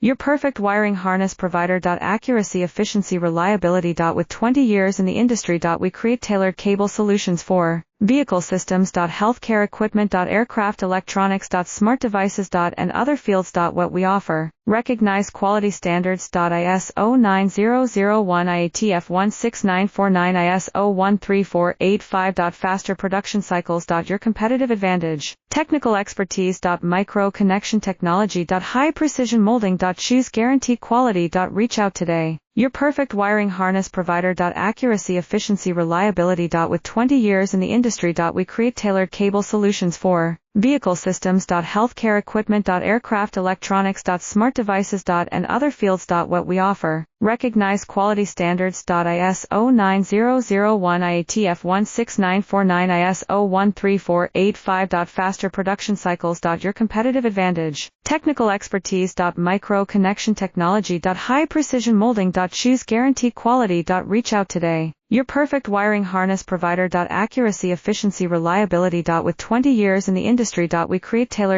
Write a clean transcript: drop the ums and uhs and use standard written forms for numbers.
Your perfect wiring harness provider. Accuracy, efficiency, reliability. With 20 years in the industry. We create tailored cable solutions for vehicle systems. Healthcare equipment. Aircraft electronics. Smart devices. And other fields. What we offer. Recognized quality standards. ISO 9001 IATF 16949 ISO 13485. Faster production cycles. Your competitive advantage. Technical expertise. Micro connection technology. High precision molding. Choose guarantee quality. Reach out today. Your perfect wiring harness provider. Accuracy, efficiency, reliability. With 20 years in the industry. We create tailored cable solutions for vehicle systems. Healthcare equipment. Aircraft electronics. Smart devices. And other fields. What we offer. Recognized quality standards. ISO 9001 IATF 16949 ISO 13485. Faster production cycles. Your competitive advantage. Technical expertise. Micro connection technology. High precision molding. Choose guarantee quality. Reach out today. Your perfect wiring harness provider. Accuracy, efficiency, reliability. With 20 years in the industry. We create tailored